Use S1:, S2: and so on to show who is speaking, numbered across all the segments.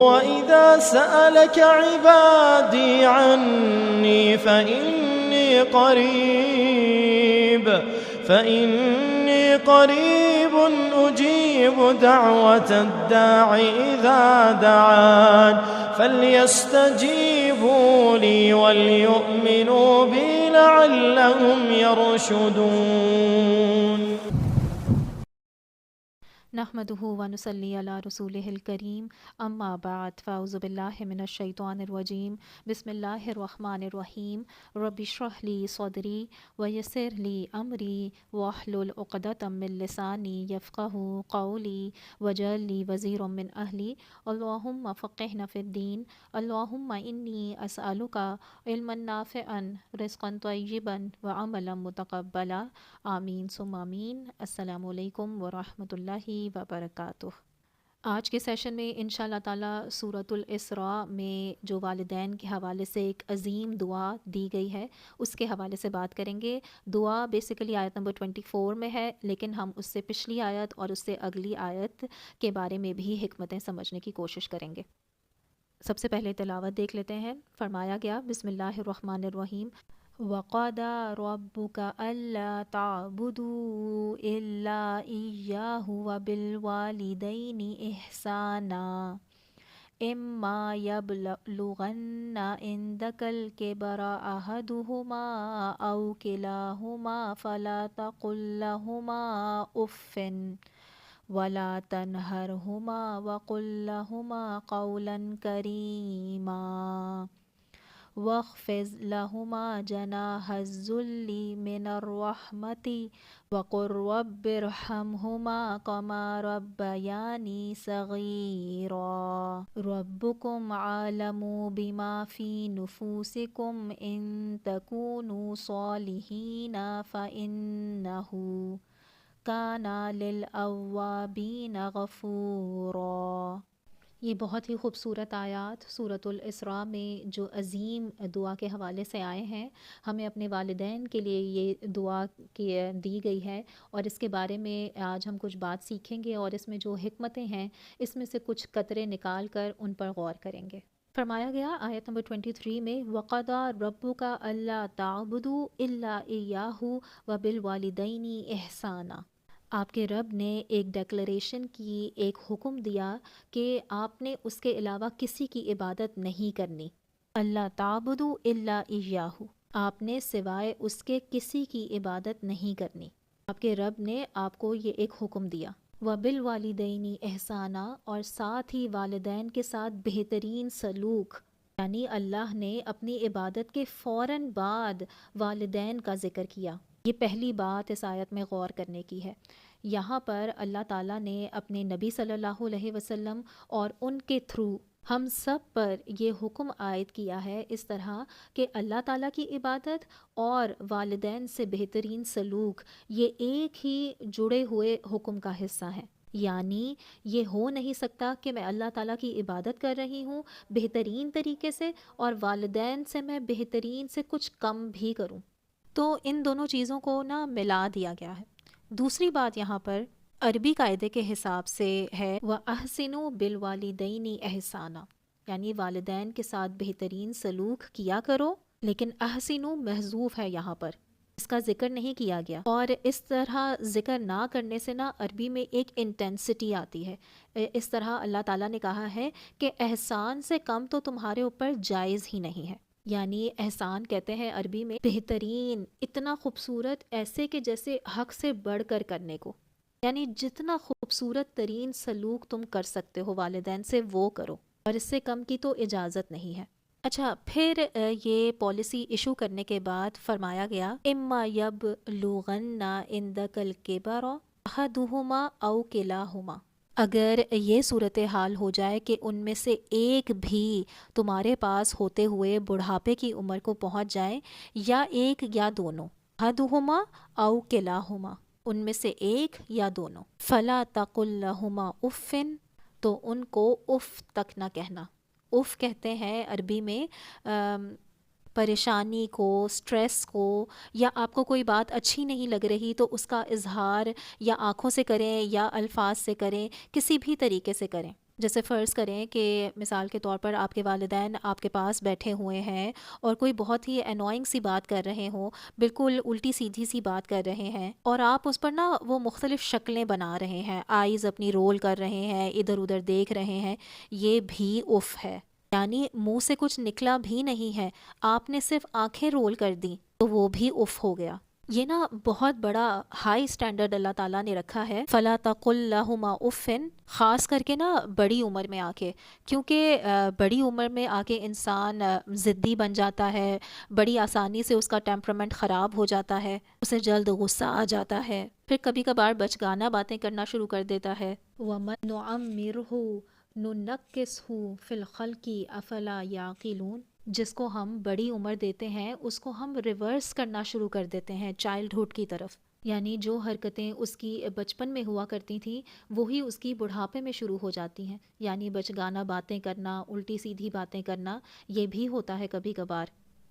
S1: وَإِذَا سَأَلَكَ عِبَادِي عَنِّي فَإِنِّي قَرِيبٌ أُجِيبُ دَعْوَةَ الدَّاعِ إِذَا دَعَانِ فَلْيَسْتَجِيبُوا لِي وَلْيُؤْمِنُوا بِي لَعَلَّهُمْ يَرْشُدُونَ.
S2: نحمدہ ونصلی علی رسولہ الکریم، اما بعد، فاعوذ باللہ من الشیطان الرجیم، بسم اللہ الرحمن الرحیم، رب اشرح لی صدری ویسر لی امری واحلل عقدۃ من لسانی یفقہوا قولی واجعل لی وزیرا من اہلی، اللہم فقہنا فی الدین، اللہم انی اسألک علما نافعا رزقا طیبا وعملا متقبلا، آمین ثم آمین۔ السلام علیکم ورحمۃ اللہ وبرکاتہ۔ آج کے سیشن میں انشاءاللہ تعالیٰ سورۃ الاسراء میں جو والدین کے حوالے سے ایک عظیم دعا دی گئی ہے اس کے حوالے سے بات کریں گے۔ دعا بیسیکلی آیت نمبر 24 میں ہے، لیکن ہم اس سے پچھلی آیت اور اس سے اگلی آیت کے بارے میں بھی حکمتیں سمجھنے کی کوشش کریں گے۔ سب سے پہلے تلاوت دیکھ لیتے ہیں۔ فرمایا گیا بسم اللہ الرحمن الرحیم، وَقَضَىٰ رَبُّكَ أَلَّا تَعْبُدُوا إِلَّا إِيَّاهُ وَبِالْوَالِدَيْنِ إِحْسَانًا إِمَّا يَبْلُغَنَّ عِندَكَ الْكِبَرَ أَحَدُهُمَا أَوْ كِلَاهُمَا فَلَا تَقُل لَّهُمَا أُفٍّ وَلَا تَنْهَرْهُمَا وَقُل لَّهُمَا قَوْلًا كَرِيمًا وَاخْفِضْ لَهُمَا جَنَاحَ الذُّلِّ مِنَ الرَّحْمَةِ وَقُل رَّبِّ ارْحَمْهُمَا كَمَا رَبَّيَانِي صَغِيرًا رَبُّكُمْ أَعْلَمُ بِمَا فِي نُفُوسِكُمْ إِن تَكُونُوا صَالِحِينَ فَإِنَّهُ كَانَ لِلْأَوَّابِينَ غَفُورًا۔ یہ بہت ہی خوبصورت آیات سورۃ الاسراء میں جو عظیم دعا کے حوالے سے آئے ہیں، ہمیں اپنے والدین کے لیے یہ دعا دی گئی ہے، اور اس کے بارے میں آج ہم کچھ بات سیکھیں گے، اور اس میں جو حکمتیں ہیں اس میں سے کچھ قطرے نکال کر ان پر غور کریں گے۔ فرمایا گیا آیت نمبر 23 میں، وَقَضَىٰ رَبُّكَ أَلَّا تَعْبُدُوا إِلَّا إِيَّاهُ وَبِالْوَالِدَيْنِ إِحْسَانًا۔ آپ کے رب نے ایک ڈیکلریشن کی، ایک حکم دیا کہ آپ نے اس کے علاوہ کسی کی عبادت نہیں کرنی۔ اللہ تعبدوا الا ایاہ، آپ نے سوائے اس کے کسی کی عبادت نہیں کرنی۔ آپ کے رب نے آپ کو یہ ایک حکم دیا۔ وبالوالدین احسانا، اور ساتھ ہی والدین کے ساتھ بہترین سلوک، یعنی اللہ نے اپنی عبادت کے فوراً بعد والدین کا ذکر کیا۔ یہ پہلی بات اس آیت میں غور کرنے کی ہے۔ یہاں پر اللہ تعالیٰ نے اپنے نبی صلی اللہ علیہ وسلم اور ان کے تھرو ہم سب پر یہ حکم عائد کیا ہے، اس طرح کہ اللہ تعالیٰ کی عبادت اور والدین سے بہترین سلوک یہ ایک ہی جڑے ہوئے حکم کا حصہ ہیں۔ یعنی یہ ہو نہیں سکتا کہ میں اللہ تعالیٰ کی عبادت کر رہی ہوں بہترین طریقے سے اور والدین سے میں بہترین سے کچھ کم بھی کروں، تو ان دونوں چیزوں کو ملا دیا گیا ہے۔ دوسری بات یہاں پر عربی قاعدے کے حساب سے ہے، وَأَحْسِنُوا بِالْوَالِدَيْنِ إِحْسَانًا، یعنی والدین کے ساتھ بہترین سلوک کیا کرو، لیکن احسنوا محذوف ہے، یہاں پر اس کا ذکر نہیں کیا گیا، اور اس طرح ذکر نہ کرنے سے عربی میں ایک انٹینسٹی آتی ہے۔ اس طرح اللہ تعالیٰ نے کہا ہے کہ احسان سے کم تو تمہارے اوپر جائز ہی نہیں ہے۔ یعنی احسان کہتے ہیں عربی میں بہترین، اتنا خوبصورت، ایسے کہ جیسے حق سے بڑھ کر کرنے کو، یعنی جتنا خوبصورت ترین سلوک تم کر سکتے ہو والدین سے وہ کرو، اور اس سے کم کی تو اجازت نہیں ہے۔ اچھا، پھر یہ پالیسی ایشو کرنے کے بعد فرمایا گیا، اما یبلغن عندک الکبر احدہما او کلاہما، اگر یہ صورتحال ہو جائے کہ ان میں سے ایک بھی تمہارے پاس ہوتے ہوئے بڑھاپے کی عمر کو پہنچ جائے، یا ایک یا دونوں، احدہما او کلاہما، ان میں سے ایک یا دونوں، فلا تقل لہما اف، تو ان کو اف تک نہ کہنا۔ اف کہتے ہیں عربی میں پریشانی کو، سٹریس کو، یا آپ کو کوئی بات اچھی نہیں لگ رہی تو اس کا اظہار یا آنکھوں سے کریں یا الفاظ سے کریں، کسی بھی طریقے سے کریں، جیسے فرض کریں کہ مثال کے طور پر آپ کے والدین آپ کے پاس بیٹھے ہوئے ہیں اور کوئی بہت ہی انوائنگ سی بات کر رہے ہوں، بالکل الٹی سیدھی سی بات کر رہے ہیں، اور آپ اس پر نا وہ مختلف شکلیں بنا رہے ہیں، آئیز اپنی رول کر رہے ہیں، ادھر ادھر دیکھ رہے ہیں، یہ بھی اف ہے۔ یعنی منہ سے کچھ نکلا بھی نہیں ہے، آپ نے صرف آنکھیں رول کر دیں تو وہ بھی اف ہو گیا۔ یہ نا بہت بڑا ہائی سٹینڈرڈ اللہ تعالیٰ نے رکھا ہے، فَلَا تَقُل لَهُمَا اُفٍ، خاص کر کے نا بڑی عمر میں آ کے، کیونکہ بڑی عمر میں آ کے انسان ضدی بن جاتا ہے، بڑی آسانی سے اس کا ٹیمپرامنٹ خراب ہو جاتا ہے، اسے جلد غصہ آ جاتا ہے، پھر کبھی کبھار بچگانہ باتیں کرنا شروع کر دیتا ہے۔ وَمَن نُعَمِّرْهُ نُنَكِّسْهُ فِي الْخَلْقِ أَفَلَا يَعْقِلُونَ، جس کو ہم بڑی عمر دیتے ہیں اس کو ہم ریورس کرنا شروع کر دیتے ہیں چائلڈہڈ کی طرف، یعنی جو حرکتیں اس کی بچپن میں ہوا کرتی تھیں وہی اس کی بڑھاپے میں شروع ہو جاتی ہیں، یعنی بچگانہ باتیں کرنا، الٹی سیدھی باتیں کرنا، یہ بھی ہوتا ہے کبھی کبھار۔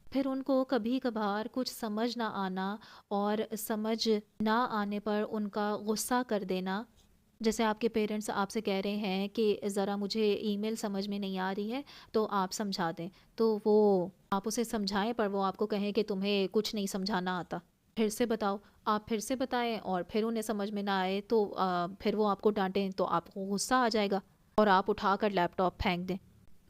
S2: پھر ان کو کبھی کبھار کچھ سمجھ نہ آنا اور سمجھ نہ آنے پر ان کا غصہ کر دینا، جیسے آپ کے پیرنٹس آپ سے کہہ رہے ہیں کہ ذرا مجھے ای میل سمجھ میں نہیں آ رہی ہے تو آپ سمجھا دیں، تو وہ آپ اسے سمجھائیں پر وہ آپ کو کہیں کہ تمہیں کچھ نہیں سمجھانا آتا، پھر سے بتاؤ، آپ پھر سے بتائیں اور پھر انہیں سمجھ میں نہ آئے تو پھر وہ آپ کو ڈانٹیں تو آپ کو غصہ آ جائے گا اور آپ اٹھا کر لیپ ٹاپ پھینک دیں۔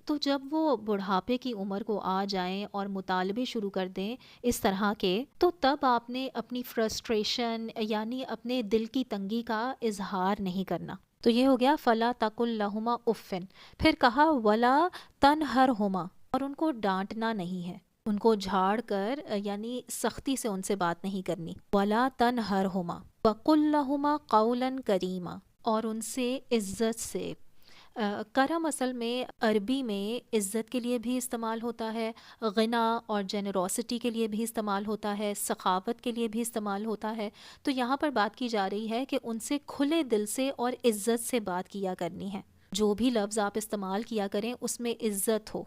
S2: تو جب وہ بڑھاپے کی عمر کو آ جائیں اور مطالبے شروع کر دیں اس طرح کے، تو تب آپ نے اپنی فرسٹریشن یعنی اپنے دل کی تنگی کا اظہار نہیں کرنا۔ تو یہ ہو گیا فَلَا تَقُل لَهُمَا اُفٍ، پھر کہا وَلَا تَنْهَرْهُمَا، اور ان کو ڈانٹنا نہیں ہے، ان کو جھاڑ کر یعنی سختی سے ان سے بات نہیں کرنی۔ وَلَا تَنْهَرْهُمَا وَقُل لَهُمَا قَوْلًا كَرِيمًا، اور ان سے عزت سے۔ کرم اصل میں عربی میں عزت کے لیے بھی استعمال ہوتا ہے، غنا اور جنروسٹی کے لیے بھی استعمال ہوتا ہے، سخاوت کے لیے بھی استعمال ہوتا ہے۔ تو یہاں پر بات کی جا رہی ہے کہ ان سے کھلے دل سے اور عزت سے بات کیا کرنی ہے، جو بھی لفظ آپ استعمال کیا کریں اس میں عزت ہو۔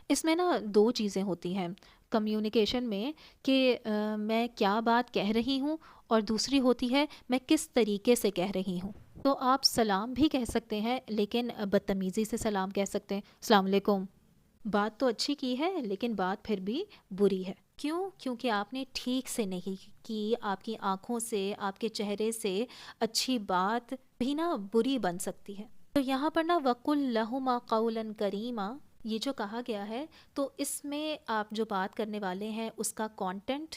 S2: اس میں نا دو چیزیں ہوتی ہیں کمیونیکیشن میں، کہ میں کیا بات کہہ رہی ہوں، اور دوسری ہوتی ہے میں کس طریقے سے کہہ رہی ہوں۔ تو آپ سلام بھی کہہ سکتے ہیں لیکن بدتمیزی سے سلام کہہ سکتے ہیں، السلام علیکم، بات تو اچھی کی ہے لیکن بات پھر بھی بری ہے۔ کیوں؟ کیونکہ آپ نے ٹھیک سے نہیں کی، آپ کی آنکھوں سے، آپ کے چہرے سے اچھی بات بھی نا بری بن سکتی ہے۔ تو یہاں پر نا وَقُل لَهُمَا قَوْلًا كَرِيمًا، یہ جو کہا گیا ہے تو اس میں آپ جو بات کرنے والے ہیں اس کا کانٹینٹ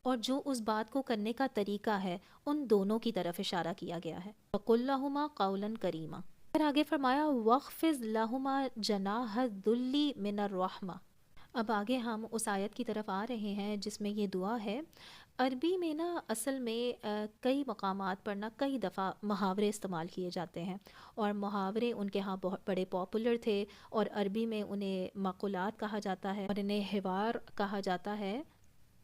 S2: اور جو اس بات کو کرنے کا طریقہ ہے ان دونوں کی طرف اشارہ کیا گیا ہے۔ وَقُل لَهُمَا قَوْلًا كَرِيمًا، پھر آگے فرمایا وَاخْفِضْ لَهُمَا جَنَاحَ الذُّلِّ مِنَ الرَّحْمَةِ۔ اب آگے ہم اس آیت کی طرف آ رہے ہیں جس میں یہ دعا ہے۔ عربی میں نا اصل میں کئی مقامات پر نا کئی دفعہ محاورے استعمال کیے جاتے ہیں، اور محاورے ان کے ہاں بہت بڑے پاپولر تھے، اور عربی میں انہیں مقولات کہا جاتا ہے اور انہیں حوار کہا جاتا ہے،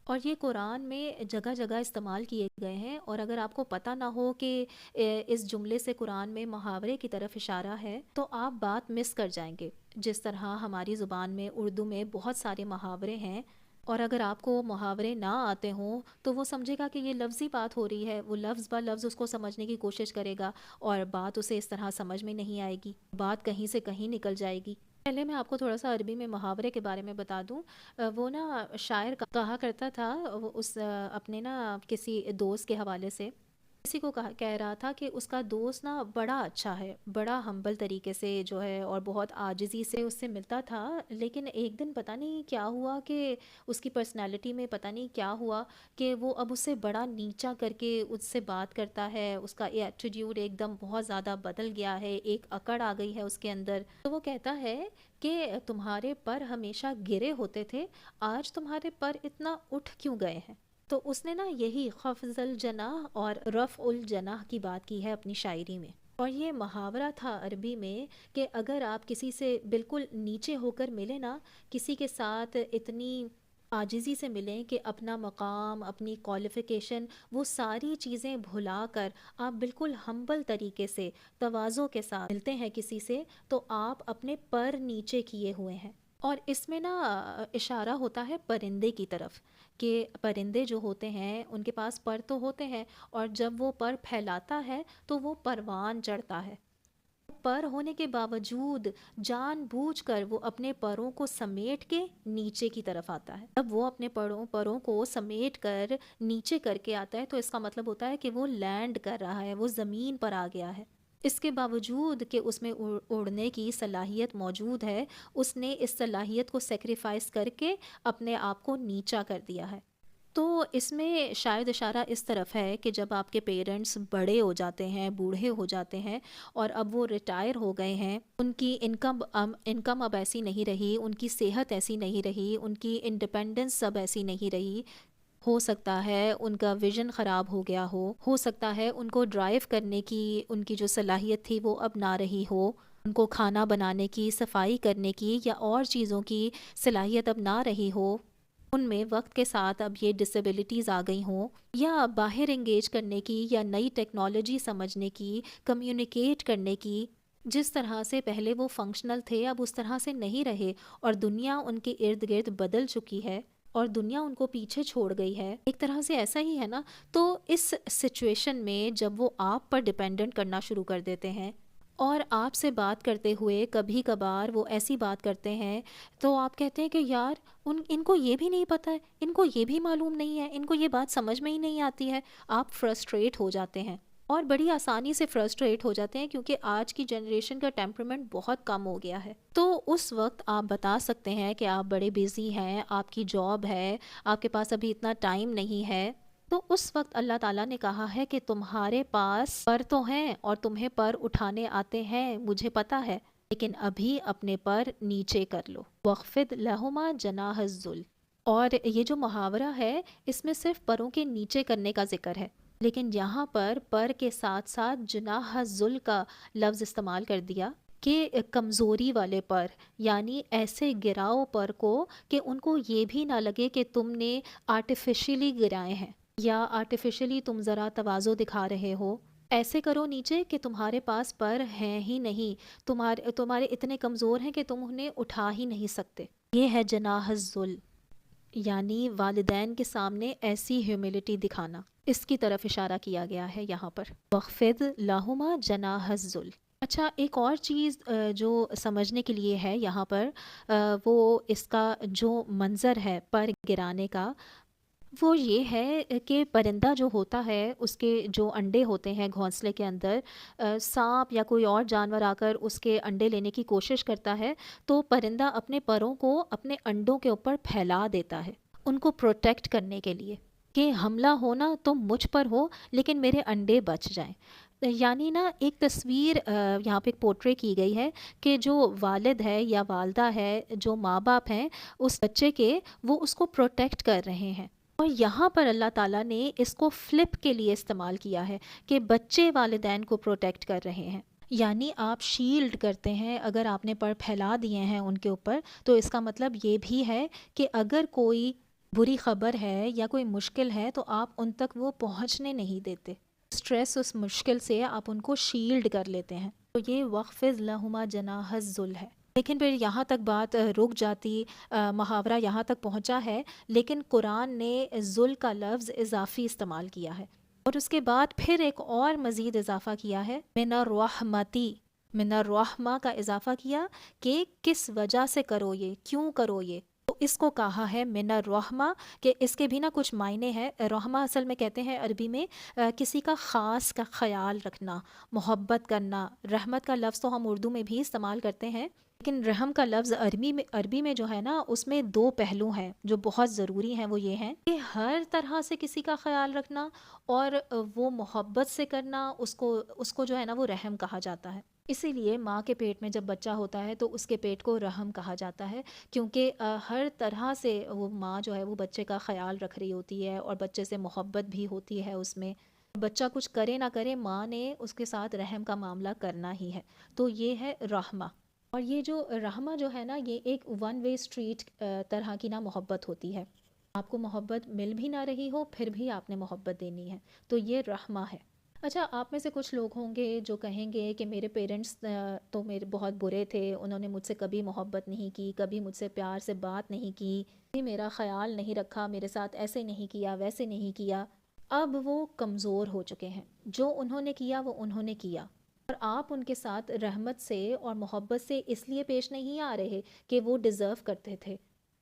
S2: اور یہ قرآن میں جگہ جگہ استعمال کیے گئے ہیں۔ اور اگر آپ کو پتہ نہ ہو کہ اس جملے سے قرآن میں محاورے کی طرف اشارہ ہے تو آپ بات مس کر جائیں گے۔ جس طرح ہماری زبان میں اردو میں بہت سارے محاورے ہیں، اور اگر آپ کو محاورے نہ آتے ہوں تو وہ سمجھے گا کہ یہ لفظی بات ہو رہی ہے، وہ لفظ بہ لفظ اس کو سمجھنے کی کوشش کرے گا اور بات اسے اس طرح سمجھ میں نہیں آئے گی، بات کہیں سے کہیں نکل جائے گی۔ پہلے میں آپ کو تھوڑا سا عربی میں محاورے کے بارے میں بتا دوں۔ وہ نا شاعر کہا کرتا تھا، وہ اس اپنے نا کسی دوست کے حوالے سے کسی کو کہہ رہا تھا کہ اس کا دوست نا بڑا اچھا ہے، بڑا ہمبل طریقے سے جو ہے اور بہت عاجزی سے اس سے ملتا تھا، لیکن ایک دن پتہ نہیں کیا ہوا کہ اس کی پرسنالٹی میں پتہ نہیں کیا ہوا کہ وہ اب اس سے بڑا نیچا کر کے اس سے بات کرتا ہے، اس کا ایٹیٹیوڈ ایک دم بہت زیادہ بدل گیا ہے، ایک اکڑ آ گئی ہے اس کے اندر۔ تو وہ کہتا ہے کہ تمہارے پر ہمیشہ گرے ہوتے تھے، آج تمہارے پر اتنا اٹھ کیوں گئے ہیں؟ تو اس نے نا یہی خفض الجناح اور رفع الجناح کی بات کی ہے اپنی شاعری میں۔ اور یہ محاورہ تھا عربی میں کہ اگر آپ کسی سے بالکل نیچے ہو کر ملیں نا، کسی کے ساتھ اتنی عاجزی سے ملیں کہ اپنا مقام، اپنی کوالیفیکیشن، وہ ساری چیزیں بھلا کر آپ بالکل ہمبل طریقے سے تواضع کے ساتھ ملتے ہیں کسی سے، تو آپ اپنے پر نیچے کیے ہوئے ہیں۔ اور اس میں نا اشارہ ہوتا ہے پرندے کی طرف، کہ پرندے جو ہوتے ہیں ان کے پاس پر تو ہوتے ہیں، اور جب وہ پر پھیلاتا ہے تو وہ پروان چڑھتا ہے۔ پر ہونے کے باوجود جان بوجھ کر وہ اپنے پروں کو سمیٹ کے نیچے کی طرف آتا ہے. جب وہ اپنے پروں کو سمیٹ کر نیچے کر کے آتا ہے تو اس کا مطلب ہوتا ہے کہ وہ لینڈ کر رہا ہے، وہ زمین پر آ گیا ہے. اس کے باوجود کہ اس میں اڑنے کی صلاحیت موجود ہے، اس نے اس صلاحیت کو سیکریفائس کر کے اپنے آپ کو نیچا کر دیا ہے. تو اس میں شاید اشارہ اس طرف ہے کہ جب آپ کے پیرنٹس بڑے ہو جاتے ہیں، بوڑھے ہو جاتے ہیں اور اب وہ ریٹائر ہو گئے ہیں، ان کی انکم اب ایسی نہیں رہی، ان کی صحت ایسی نہیں رہی، ان کی انڈیپینڈنس اب ایسی نہیں رہی. ہو سکتا ہے ان کا ویژن خراب ہو گیا ہو سکتا ہے ان کو ڈرائیو کرنے کی ان کی جو صلاحیت تھی وہ اب نہ رہی ہو، ان کو کھانا بنانے کی، صفائی کرنے کی یا اور چیزوں کی صلاحیت اب نہ رہی ہو، ان میں وقت کے ساتھ اب یہ ڈسیبلٹیز آ گئی ہوں، یا باہر انگیج کرنے کی یا نئی ٹیکنالوجی سمجھنے کی، کمیونیکیٹ کرنے کی، جس طرح سے پہلے وہ فنکشنل تھے اب اس طرح سے نہیں رہے اور دنیا ان کے ارد گرد بدل چکی ہے اور دنیا ان کو پیچھے چھوڑ گئی ہے. ایک طرح سے ایسا ہی ہے نا. تو اس سچویشن میں جب وہ آپ پر ڈیپینڈنٹ کرنا شروع کر دیتے ہیں اور آپ سے بات کرتے ہوئے کبھی کبھار وہ ایسی بات کرتے ہیں تو آپ کہتے ہیں کہ یار ان کو یہ بھی نہیں پتہ ہے، ان کو یہ بھی معلوم نہیں ہے، ان کو یہ بات سمجھ میں ہی نہیں آتی ہے. آپ فرسٹریٹ ہو جاتے ہیں اور بڑی آسانی سے فرسٹریٹ ہو جاتے ہیں کیونکہ آج کی جنریشن کا ٹیمپرمنٹ بہت کم ہو گیا ہے. تو اس وقت آپ بتا سکتے ہیں کہ آپ بڑے بیزی ہیں، آپ کی جاب ہے، آپ کے پاس ابھی اتنا ٹائم نہیں ہے. تو اس وقت اللہ تعالیٰ نے کہا ہے کہ تمہارے پاس پر تو ہیں اور تمہیں پر اٹھانے آتے ہیں، مجھے پتہ ہے، لیکن ابھی اپنے پر نیچے کر لو. وَاخْفِضْ لَهُمَا جَنَاحَ الذُّلِّ. اور یہ جو محاورہ ہے اس میں صرف پروں کے نیچے کرنے کا ذکر ہے، لیکن یہاں پر کے ساتھ ساتھ جناح الذل کا لفظ استعمال کر دیا کہ کمزوری والے پر، یعنی ایسے گراؤ پر کو کہ ان کو یہ بھی نہ لگے کہ تم نے آرٹیفیشلی گرائے ہیں یا آرٹیفیشلی تم ذرا تواضع دکھا رہے ہو. ایسے کرو نیچے کہ تمہارے پاس پر ہیں ہی نہیں، تمہارے اتنے کمزور ہیں کہ تم انہیں اٹھا ہی نہیں سکتے. یہ ہے جناح الذل، یعنی والدین کے سامنے ایسی ہیوملٹی دکھانا. اس کی طرف اشارہ کیا گیا ہے یہاں پر. وَاخْفِضْ لَهُمَا جَنَاحَ الذُّلِّ. اچھا، ایک اور چیز جو سمجھنے کے لیے ہے یہاں پر، وہ اس کا جو منظر ہے پر گرانے کا، وہ یہ ہے کہ پرندہ جو ہوتا ہے اس کے جو انڈے ہوتے ہیں گھونسلے کے اندر، سانپ یا کوئی اور جانور آ کر اس کے انڈے لینے کی کوشش کرتا ہے تو پرندہ اپنے پروں کو اپنے انڈوں کے اوپر پھیلا دیتا ہے ان کو پروٹیکٹ کرنے کے لیے کہ حملہ ہونا تو مجھ پر ہو لیکن میرے انڈے بچ جائیں. یعنی نا ایک تصویر یہاں پہ ایک پورٹری کی گئی ہے کہ جو والد ہے یا والدہ ہے، جو ماں باپ ہیں اس بچے کے، وہ اس کو پروٹیکٹ کر رہے ہیں. اور یہاں پر اللہ تعالیٰ نے اس کو فلپ کے لیے استعمال کیا ہے کہ بچے والدین کو پروٹیکٹ کر رہے ہیں. یعنی آپ شیلڈ کرتے ہیں. اگر آپ نے پر پھیلا دیے ہیں ان کے اوپر تو اس کا مطلب یہ بھی ہے کہ اگر کوئی بری خبر ہے یا کوئی مشکل ہے تو آپ ان تک وہ پہنچنے نہیں دیتے. سٹریس، اس مشکل سے آپ ان کو شیلڈ کر لیتے ہیں. تو یہ وَاخْفِضْ لَهُمَا جَنَاحَ الذُّلِّ ہے. لیکن پھر یہاں تک بات رک جاتی، محاورہ یہاں تک پہنچا ہے، لیکن قرآن نے ذل کا لفظ اضافی استعمال کیا ہے اور اس کے بعد پھر ایک اور مزید اضافہ کیا ہے، من الرحمتی، من الرحمہ کا اضافہ کیا کہ کس وجہ سے کرو یہ، کیوں کرو یہ. تو اس کو کہا ہے من الرحمہ کہ اس کے بھی نا کچھ معنی ہے. رحمہ اصل میں کہتے ہیں عربی میں کسی کا خاص کا خیال رکھنا، محبت کرنا. رحمت کا لفظ تو ہم اردو میں بھی استعمال کرتے ہیں، لیکن رحم کا لفظ عربی میں جو ہے نا اس میں دو پہلو ہیں جو بہت ضروری ہیں. وہ یہ ہیں کہ ہر طرح سے کسی کا خیال رکھنا اور وہ محبت سے کرنا، اس کو جو ہے نا وہ رحم کہا جاتا ہے. اسی لیے ماں کے پیٹ میں جب بچہ ہوتا ہے تو اس کے پیٹ کو رحم کہا جاتا ہے، کیونکہ ہر طرح سے وہ ماں جو ہے وہ بچے کا خیال رکھ رہی ہوتی ہے اور بچے سے محبت بھی ہوتی ہے اس میں. بچہ کچھ کرے نہ کرے ماں نے اس کے ساتھ رحم کا معاملہ کرنا ہی ہے. تو یہ ہے رحمہ. اور یہ جو رحمہ جو ہے نا یہ ایک ون وے اسٹریٹ طرح کی نا محبت ہوتی ہے. آپ کو محبت مل بھی نہ رہی ہو پھر بھی آپ نے محبت دینی ہے، تو یہ رحمہ ہے. اچھا، آپ میں سے کچھ لوگ ہوں گے جو کہیں گے کہ میرے پیرنٹس تو میرے بہت برے تھے، انہوں نے مجھ سے کبھی محبت نہیں کی، کبھی مجھ سے پیار سے بات نہیں کی، میرا خیال نہیں رکھا، میرے ساتھ ایسے نہیں کیا، ویسے نہیں کیا. اب وہ کمزور ہو چکے ہیں، جو انہوں نے کیا وہ انہوں نے کیا اور آپ ان کے ساتھ رحمت سے اور محبت سے اس لیے پیش نہیں آ رہے کہ وہ ڈیزرو کرتے تھے،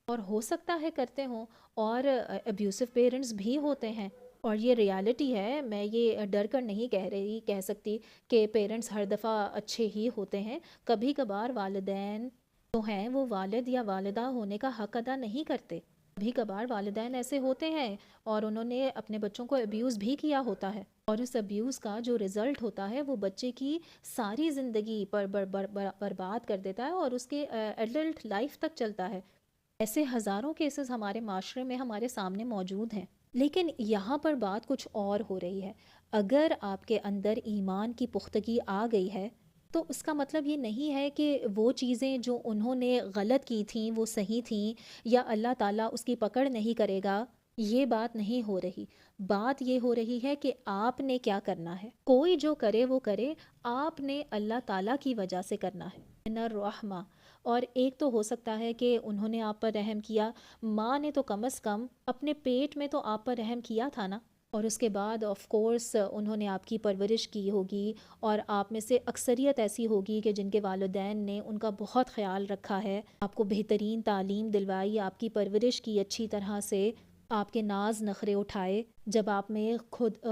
S2: اور ہو سکتا ہے کرتے ہوں، اور ابیوسو پیرنٹس بھی ہوتے ہیں، اور یہ ریالٹی ہے۔ میں یہ ڈر کر نہیں کہہ سکتی کہ پیرنٹس ہر دفعہ اچھے ہی ہوتے ہیں۔ کبھی کبھار والدین جو ہیں وہ والد یا والدہ ہونے کا حق ادا نہیں کرتے۔ کبھی کبھار والدین ایسے ہوتے ہیں اور انہوں نے اپنے بچوں کو ابیوز بھی کیا ہوتا ہے، اور اس ابیوز کا جو رزلٹ ہوتا ہے وہ بچے کی ساری زندگی پر برباد کر دیتا ہے، اور اس کے ایڈلٹ لائف تک چلتا ہے۔ ایسے ہزاروں کیسز ہمارے معاشرے میں ہمارے سامنے موجود ہیں۔ لیکن یہاں پر بات کچھ اور ہو رہی ہے۔ اگر آپ کے اندر ایمان کی پختگی آ گئی ہے تو اس کا مطلب یہ نہیں ہے کہ وہ چیزیں جو انہوں نے غلط کی تھیں وہ صحیح تھیں، یا اللہ تعالیٰ اس کی پکڑ نہیں کرے گا۔ یہ بات نہیں ہو رہی۔ بات یہ ہو رہی ہے کہ آپ نے کیا کرنا ہے۔ کوئی جو کرے وہ کرے، آپ نے اللہ تعالیٰ کی وجہ سے کرنا ہے، من الرحمہ۔ اور ایک تو ہو سکتا ہے کہ انہوں نے آپ پر رحم کیا، ماں نے تو کم از کم اپنے پیٹ میں تو آپ پر رحم کیا تھا نا، اور اس کے بعد آف کورس انہوں نے آپ کی پرورش کی ہوگی، اور آپ میں سے اکثریت ایسی ہوگی کہ جن کے والدین نے ان کا بہت خیال رکھا ہے، آپ کو بہترین تعلیم دلوائی، آپ کی پرورش کی اچھی طرح سے، آپ کے ناز نخرے اٹھائے، جب آپ میں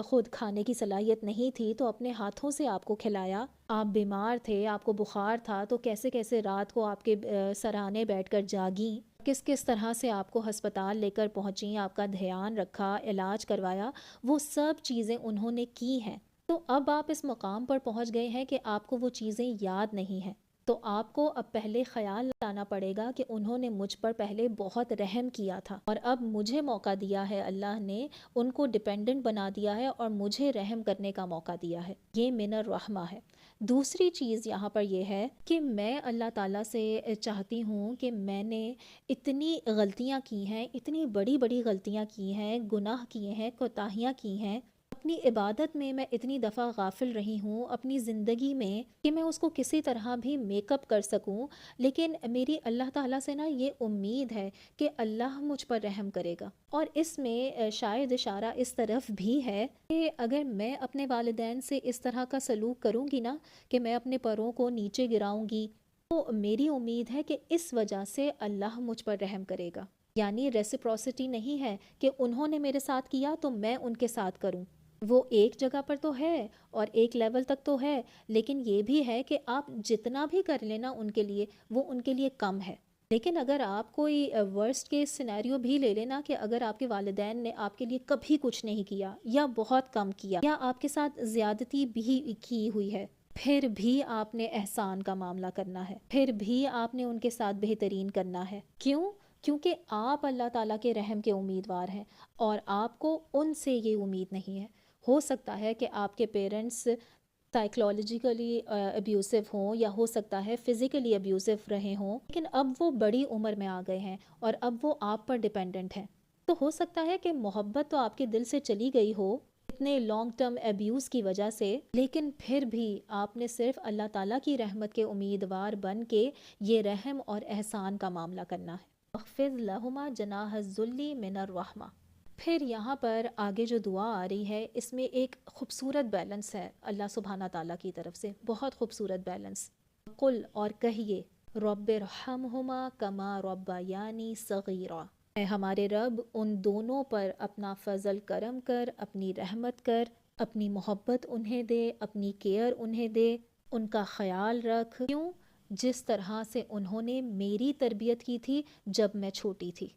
S2: خود کھانے کی صلاحیت نہیں تھی تو اپنے ہاتھوں سے آپ کو کھلایا، آپ بیمار تھے، آپ کو بخار تھا تو کیسے کیسے رات کو آپ کے سرانے بیٹھ کر جاگیں، کس کس طرح سے آپ کو ہسپتال لے کر پہنچیں، آپ کا دھیان رکھا، علاج کروایا، وہ سب چیزیں انہوں نے کی ہیں۔ تو اب آپ اس مقام پر پہنچ گئے ہیں کہ آپ کو وہ چیزیں یاد نہیں ہیں، تو آپ کو اب پہلے خیال لانا پڑے گا کہ انہوں نے مجھ پر پہلے بہت رحم کیا تھا، اور اب مجھے موقع دیا ہے، اللہ نے ان کو ڈیپینڈنٹ بنا دیا ہے اور مجھے رحم کرنے کا موقع دیا ہے۔ یہ من الرحمہ ہے۔ دوسری چیز یہاں پر یہ ہے کہ میں اللہ تعالیٰ سے چاہتی ہوں کہ میں نے اتنی غلطیاں کی ہیں، اتنی بڑی بڑی غلطیاں کی ہیں، گناہ کیے ہیں، کوتاہیاں کی ہیں، اپنی عبادت میں اتنی دفعہ غافل رہی ہوں اپنی زندگی میں کہ میں اس کو کسی طرح بھی میک اپ کر سکوں، لیکن میری اللہ تعالیٰ سے یہ امید ہے کہ اللہ مجھ پر رحم کرے گا۔ اور اس میں شاید اشارہ اس طرف بھی ہے کہ اگر میں اپنے والدین سے اس طرح کا سلوک کروں گی نا، کہ میں اپنے پروں کو نیچے گراؤں گی، تو میری امید ہے کہ اس وجہ سے اللہ مجھ پر رحم کرے گا۔ یعنی ریسیپروسٹی نہیں ہے کہ انہوں نے میرے ساتھ کیا تو میں ان کے ساتھ کروں، وہ ایک جگہ پر تو ہے اور ایک لیول تک تو ہے، لیکن یہ بھی ہے کہ آپ جتنا بھی کر لینا ان کے لیے وہ ان کے لیے کم ہے۔ لیکن اگر آپ کوئی ورسٹ کیس سینیریو بھی لے لینا کہ اگر آپ کے والدین نے آپ کے لیے کبھی کچھ نہیں کیا یا بہت کم کیا یا آپ کے ساتھ زیادتی بھی کی ہوئی ہے، پھر بھی آپ نے احسان کا معاملہ کرنا ہے، پھر بھی آپ نے ان کے ساتھ بہترین کرنا ہے۔ کیوں؟ کیونکہ آپ اللہ تعالیٰ کے رحم کے امیدوار ہیں، اور آپ کو ان سے یہ امید نہیں ہے۔ ہو سکتا ہے کہ آپ کے پیرنٹس سائیکلوجیکلی ابیوسو ہوں، یا ہو سکتا ہے فزیکلی ابیوسو رہے ہوں، لیکن اب وہ بڑی عمر میں آ گئے ہیں اور اب وہ آپ پر ڈیپینڈنٹ ہیں۔ تو ہو سکتا ہے کہ محبت تو آپ کے دل سے چلی گئی ہو اتنے لانگ ٹرم ابیوز کی وجہ سے، لیکن پھر بھی آپ نے صرف اللہ تعالیٰ کی رحمت کے امیدوار بن کے یہ رحم اور احسان کا معاملہ کرنا ہے۔ اخفض لہما جناح الذل من الرحمہ۔ پھر یہاں پر آگے جو دعا آ رہی ہے اس میں ایک خوبصورت بیلنس ہے اللہ سبحانہ تعالیٰ کی طرف سے، بہت خوبصورت بیلنس۔ قل، اور کہیے، رب ارحمہما کما ربیانی صغیرا، اے ہمارے رب ان دونوں پر اپنا فضل کرم کر، اپنی رحمت کر، اپنی محبت انہیں دے، اپنی کیئر انہیں دے، ان کا خیال رکھ، کیوں؟ جس طرح سے انہوں نے میری تربیت کی تھی جب میں چھوٹی تھی،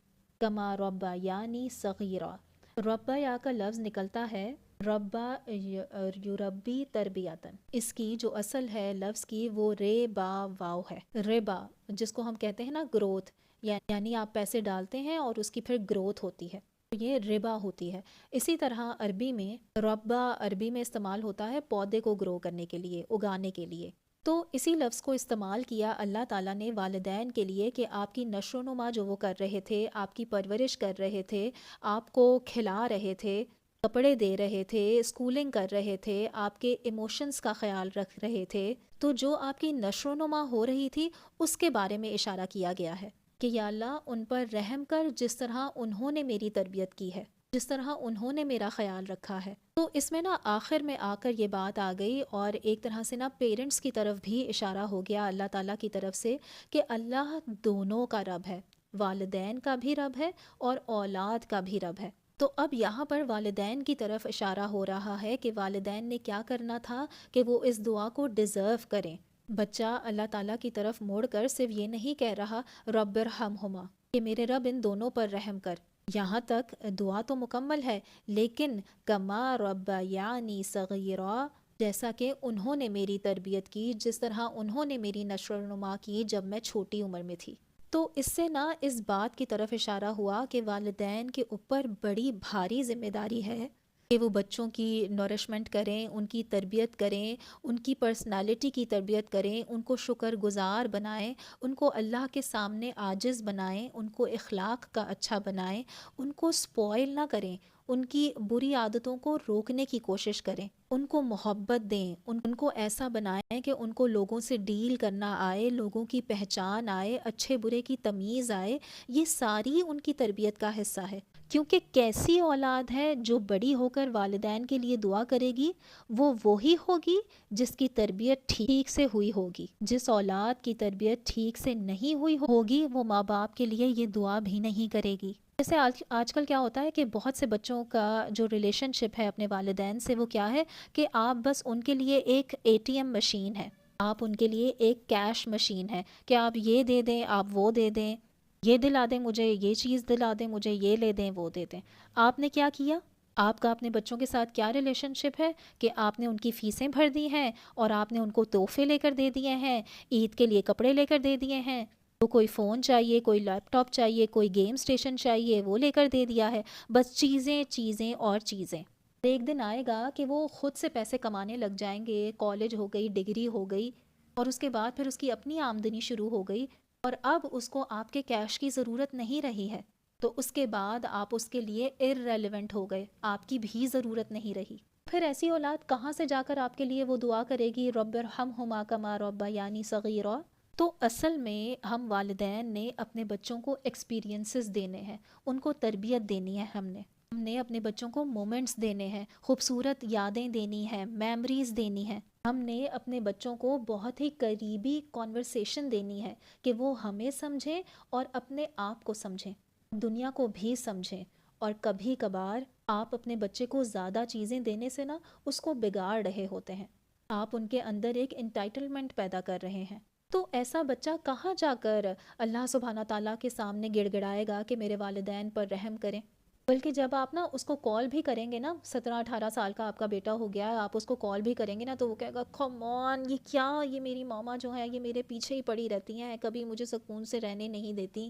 S2: کما ربا یعنی صغیرہ۔ ربا یا کا لفظ نکلتا ہے ربا یربی تربیتاً، اس کی جو اصل ہے لفظ کی وہ رے با واو ہے۔ ربا جس کو ہم کہتے ہیں نا گروتھ، یعنی آپ پیسے ڈالتے ہیں اور اس کی پھر گروتھ ہوتی ہے، یہ ربا ہوتی ہے۔ اسی طرح عربی میں ربا عربی میں استعمال ہوتا ہے پودے کو گرو کرنے کے لیے، اگانے کے لیے۔ تو اسی لفظ کو استعمال کیا اللہ تعالیٰ نے والدین کے لیے کہ آپ کی نشو و نما جو وہ کر رہے تھے، آپ کی پرورش کر رہے تھے، آپ کو کھلا رہے تھے، کپڑے دے رہے تھے، اسکولنگ کر رہے تھے، آپ کے ایموشنز کا خیال رکھ رہے تھے، تو جو آپ کی نشو و نما ہو رہی تھی اس کے بارے میں اشارہ کیا گیا ہے کہ یا اللہ ان پر رحم کر جس طرح انہوں نے میری تربیت کی ہے۔ جس طرح انہوں نے میرا خیال رکھا ہے۔ تو اس میں نا آخر میں آ کر یہ بات آ گئی، اور ایک طرح سے نا پیرنٹس کی طرف بھی اشارہ ہو گیا اللہ تعالیٰ کی طرف سے کہ اللہ دونوں کا رب ہے، والدین کا بھی رب ہے اور اولاد کا بھی رب ہے۔ تو اب یہاں پر والدین کی طرف اشارہ ہو رہا ہے کہ والدین نے کیا کرنا تھا کہ وہ اس دعا کو ڈیزرو کریں۔ بچہ اللہ تعالیٰ کی طرف موڑ کر صرف یہ نہیں کہہ رہا رب ارحمہما، کہ میرے رب ان دونوں پر رحم کر، یہاں تک دعا تو مکمل ہے، لیکن کما ربیانی صغیرا، جیسا کہ انہوں نے میری تربیت کی، جس طرح انہوں نے میری نشو و نما کی جب میں چھوٹی عمر میں تھی۔ تو اس سے نا اس بات کی طرف اشارہ ہوا کہ والدین کے اوپر بڑی بھاری ذمہ داری ہے کہ وہ بچوں کی نورشمنٹ کریں، ان کی تربیت کریں، ان کی پرسنالٹی کی تربیت کریں، ان کو شکر گزار بنائیں، ان کو اللہ کے سامنے عاجز بنائیں، ان کو اخلاق کا اچھا بنائیں، ان کو سپوائل نہ کریں، ان کی بری عادتوں کو روکنے کی کوشش کریں، ان کو محبت دیں، ان کو ایسا بنائیں کہ ان کو لوگوں سے ڈیل کرنا آئے، لوگوں کی پہچان آئے، اچھے برے کی تمیز آئے۔ یہ ساری ان کی تربیت کا حصہ ہے، کیونکہ کیسی اولاد ہے جو بڑی ہو کر والدین کے لیے دعا کرے گی، وہ وہی ہوگی جس کی تربیت ٹھیک سے ہوئی ہوگی۔ جس اولاد کی تربیت ٹھیک سے نہیں ہوئی ہوگی وہ ماں باپ کے لیے یہ دعا بھی نہیں کرے گی۔ جیسے آج کل کیا ہوتا ہے کہ بہت سے بچوں کا جو ریلیشن شپ ہے اپنے والدین سے، وہ کیا ہے کہ آپ بس ان کے لیے ایک ATM مشین ہے، آپ ان کے لیے ایک کیش مشین ہے کہ آپ یہ دے دیں، آپ وہ دے دیں، یہ دلا دیں مجھے، یہ چیز دلا دیں مجھے، یہ لے دیں، وہ دے دیں۔ آپ نے کیا کیا؟ آپ کا اپنے بچوں کے ساتھ کیا ریلیشن شپ ہے کہ آپ نے ان کی فیسیں بھر دی ہیں اور آپ نے ان کو تحفے لے کر دے دیے ہیں، عید کے لیے کپڑے لے کر دے دیے ہیں، تو کوئی فون چاہیے، کوئی لیپ ٹاپ چاہیے، کوئی گیم سٹیشن چاہیے، وہ لے کر دے دیا ہے، بس چیزیں چیزیں اور چیزیں۔ ایک دن آئے گا کہ وہ خود سے پیسے کمانے لگ جائیں گے، کالج ہو گئی، ڈگری ہو گئی، اور اس کے بعد پھر اس کی اپنی آمدنی شروع ہو گئی، اور اب اس کو آپ کے کیش کی ضرورت نہیں رہی ہے، تو اس کے بعد آپ اس کے لیے ارریلیونٹ ہو گئے، آپ کی بھی ضرورت نہیں رہی۔ پھر ایسی اولاد کہاں سے جا کر آپ کے لیے وہ دعا کرے گی رب ارحمہما کما ربیانی صغیرا؟ تو اصل میں ہم والدین نے اپنے بچوں کو ایکسپیرینسز دینے ہیں، ان کو تربیت دینی ہے، ہم نے اپنے بچوں کو مومنٹس دینے ہیں، خوبصورت یادیں دینی ہیں، میموریز دینی ہیں، ہم نے اپنے بچوں کو بہت ہی قریبی کانورسیشن دینی ہے کہ وہ ہمیں سمجھیں اور اپنے آپ کو سمجھیں، دنیا کو بھی سمجھیں۔ اور کبھی کبھار آپ اپنے بچے کو زیادہ چیزیں دینے سے نا اس کو بگاڑ رہے ہوتے ہیں، آپ ان کے اندر ایک انٹائٹلمنٹ پیدا کر رہے ہیں۔ تو ایسا بچہ کہاں جا کر اللہ سبحانہ تعالیٰ کے سامنے گڑ گڑائے گا کہ میرے والدین پر رحم کریں؟ بلکہ جب آپ نا اس کو کال بھی کریں گے نا، 17-18 سال کا آپ کا بیٹا ہو گیا ہے، آپ اس کو کال بھی کریں گے نا، تو وہ کہے گا کم آن، یہ کیا، یہ میری ماما جو ہے یہ میرے پیچھے ہی پڑی رہتی ہیں، کبھی مجھے سکون سے رہنے نہیں دیتی،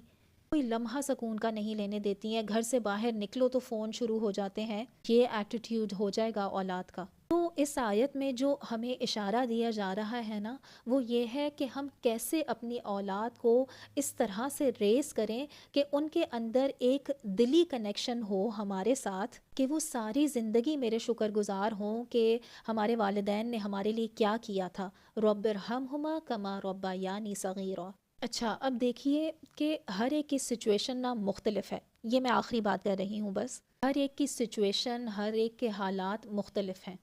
S2: کوئی لمحہ سکون کا نہیں لینے دیتی ہیں، گھر سے باہر نکلو تو فون شروع ہو جاتے ہیں۔ یہ ایٹیٹیوڈ ہو جائے گا اولاد کا۔ تو اس آیت میں جو ہمیں اشارہ دیا جا رہا ہے نا، وہ یہ ہے کہ ہم کیسے اپنی اولاد کو اس طرح سے ریز کریں کہ ان کے اندر ایک دلی کنیکشن ہو ہمارے ساتھ، کہ وہ ساری زندگی میرے شکر گزار ہوں کہ ہمارے والدین نے ہمارے لیے کیا کیا تھا، رب ارحمہما کما ربیانی صغیرا۔ اچھا، اب دیکھیے کہ ہر ایک کی سچویشن نا مختلف ہے، یہ میں آخری بات کر رہی ہوں بس، ہر ایک کی سچویشن، ہر ایک کے حالات مختلف ہیں۔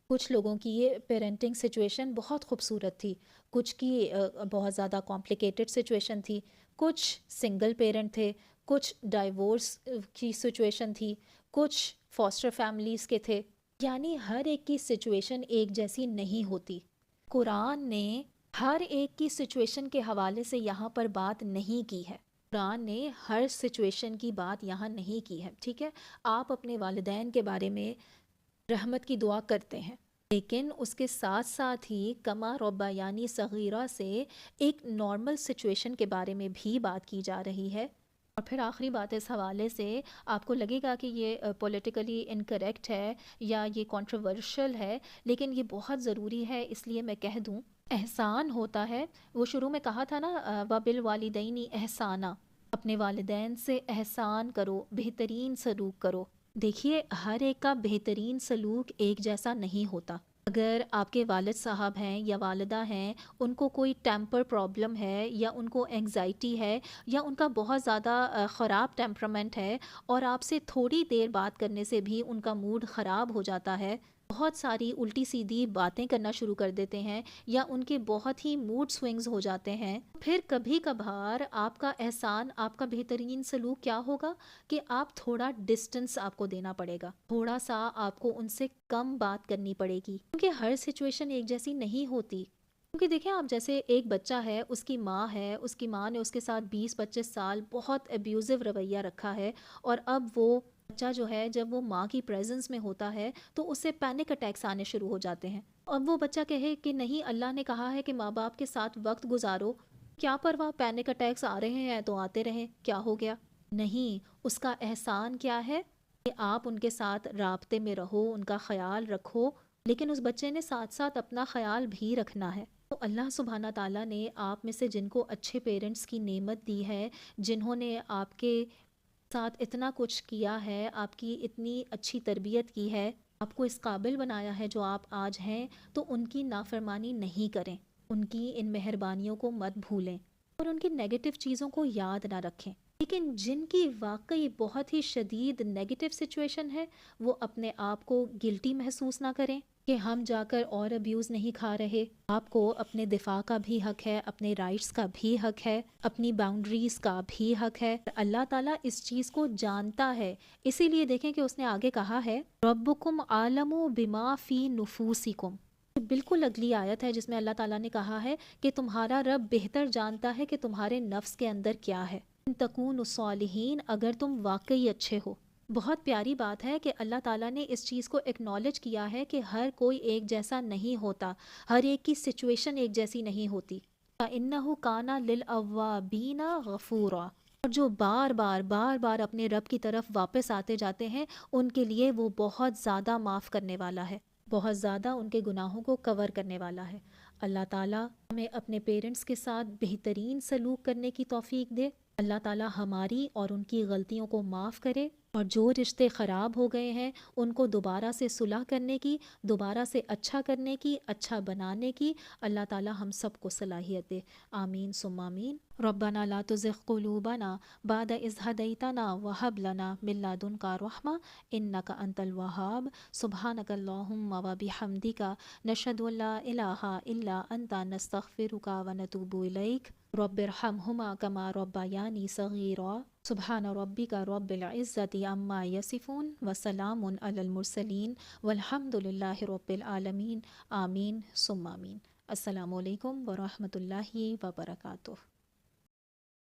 S2: کچھ لوگوں کی یہ پیرنٹنگ سچویشن بہت خوبصورت تھی، کچھ کی بہت زیادہ کمپلیکیٹڈ سچویشن تھی، کچھ سنگل پیرنٹ تھے، کچھ ڈائیورس کی سچویشن تھی، کچھ فاسٹر فیملیز کے تھے، یعنی ہر ایک کی سچویشن ایک جیسی نہیں ہوتی۔ قرآن نے ہر ایک کی سچویشن کے حوالے سے یہاں پر بات نہیں کی ہے، قرآن نے ہر سچویشن کی بات یہاں نہیں کی ہے، ٹھیک ہے؟ آپ اپنے والدین کے بارے میں رحمت کی دعا کرتے ہیں، لیکن اس کے ساتھ ساتھ ہی کما ربیانی صغیرہ سے ایک نارمل سچویشن کے بارے میں بھی بات کی جا رہی ہے۔ اور پھر آخری بات اس حوالے سے، آپ کو لگے گا کہ یہ پولیٹیکلی انکریکٹ ہے یا یہ کنٹروورشل ہے، لیکن یہ بہت ضروری ہے، اس لیے میں کہہ دوں، احسان ہوتا ہے، وہ شروع میں کہا تھا نا وَبِالْوَالِدَيْنِ احسانہ، اپنے والدین سے احسان کرو، بہترین سلوک کرو۔ دیکھیے ہر ایک کا بہترین سلوک ایک جیسا نہیں ہوتا، اگر آپ کے والد صاحب ہیں یا والدہ ہیں، ان کو کوئی ٹیمپر پرابلم ہے یا ان کو انگزائٹی ہے یا ان کا بہت زیادہ خراب ٹیمپرامنٹ ہے اور آپ سے تھوڑی دیر بات کرنے سے بھی ان کا موڈ خراب ہو جاتا ہے، بہت ساری الٹی سیدھی باتیں کرنا شروع کر دیتے ہیں یا ان کے بہت ہی موڈ سوئنگز ہو جاتے ہیں، پھر کبھی کبھار آپ کا احسان، آپ کا بہترین سلوک کیا ہوگا کہ آپ تھوڑا ڈسٹنس آپ کو دینا پڑے گا، تھوڑا سا آپ کو ان سے کم بات کرنی پڑے گی، کیونکہ ہر سچویشن ایک جیسی نہیں ہوتی۔ کیونکہ دیکھیں آپ، جیسے ایک بچہ ہے، اس کی ماں ہے، اس کی ماں نے اس کے ساتھ 20-25 سال بہت ابیوزو رویہ رکھا ہے، اور اب وہ بچہ جو ہے جب وہ ماں کی پریزنس میں ہوتا ہے تو اس سے پینک اٹیکس آنے شروع ہو جاتے ہیں۔ اب وہ بچہ کہے کہ نہیں، اللہ نے کہا ہے کہ ماں باپ کے ساتھ وقت گزارو، کیا پرواہ، پینک اٹیکس آ رہے ہیں تو آتے رہیں، کیا ہو گیا؟ نہیں، اس کا احسان کیا ہے کہ آپ ان کے ساتھ رابطے میں رہو، ان کا خیال رکھو، لیکن اس بچے نے ساتھ ساتھ اپنا خیال بھی رکھنا ہے۔ تو اللہ سبحانہ تعالیٰ نے آپ میں سے جن کو اچھے پیرنٹس کی نعمت دی ہے، جنہوں نے آپ کے ساتھ اتنا کچھ کیا ہے، آپ کی اتنی اچھی تربیت کی ہے، آپ کو اس قابل بنایا ہے جو آپ آج ہیں، تو ان کی نافرمانی نہیں کریں، ان کی ان مہربانیوں کو مت بھولیں اور ان کی نیگیٹو چیزوں کو یاد نہ رکھیں۔ لیکن جن کی واقعی بہت ہی شدید نیگیٹو سچویشن ہے، وہ اپنے آپ کو گلٹی محسوس نہ کریں کہ ہم جا کر اور ابیوز نہیں کھا رہے۔ آپ کو اپنے دفاع کا بھی حق ہے، اپنے رائٹس کا بھی حق ہے، اپنی باؤنڈریز کا بھی حق ہے۔ اللہ تعالیٰ اس چیز کو جانتا ہے، اسی لیے دیکھیں کہ اس نے آگے کہا ہے ربکم عالم بما فی نفوسکم، بالکل اگلی آیت ہے جس میں اللہ تعالیٰ نے کہا ہے کہ تمہارا رب بہتر جانتا ہے کہ تمہارے نفس کے اندر کیا ہے، ان تکونوا صالحین، اگر تم واقعی اچھے ہو۔ بہت پیاری بات ہے کہ اللہ تعالیٰ نے اس چیز کو ایکنالج کیا ہے کہ ہر کوئی ایک جیسا نہیں ہوتا، ہر ایک کی سچویشن ایک جیسی نہیں ہوتی۔ فَإِنَّهُ كَانَ لِلْأَوَّابِينَ غَفُورًا، اور جو بار بار اپنے رب کی طرف واپس آتے جاتے ہیں، ان کے لیے وہ بہت زیادہ معاف کرنے والا ہے، بہت زیادہ ان کے گناہوں کو کور کرنے والا ہے۔ اللہ تعالیٰ ہمیں اپنے پیرنٹس کے ساتھ بہترین سلوک کرنے کی توفیق دے، اللہ تعالیٰ ہماری اور ان کی غلطیوں کو معاف کرے، اور جو رشتے خراب ہو گئے ہیں ان کو دوبارہ سے صلح کرنے کی، دوبارہ سے اچھا کرنے کی، اچھا بنانے کی اللہ تعالیٰ ہم سب کو صلاحیت دے۔ آمین ثم آمین۔ ربنا لا تزغ قلوبنا بعد اذ هديتنا وهب لنا من لدنك رحمة انك انت الوهاب۔ سبحانك اللهم وبحمدك نشهد ان لا اله الا انت نستغفرك ونتوب اليك۔ رب ارحمهما كما ربياني صغيرا۔ سبحان ربك رب العزة عما يصفون وسلام على المرسلين والحمد لله رب العالمين۔ آمین ثم آمین۔ السلام علیکم ورحمۃ اللہ وبرکاتہ۔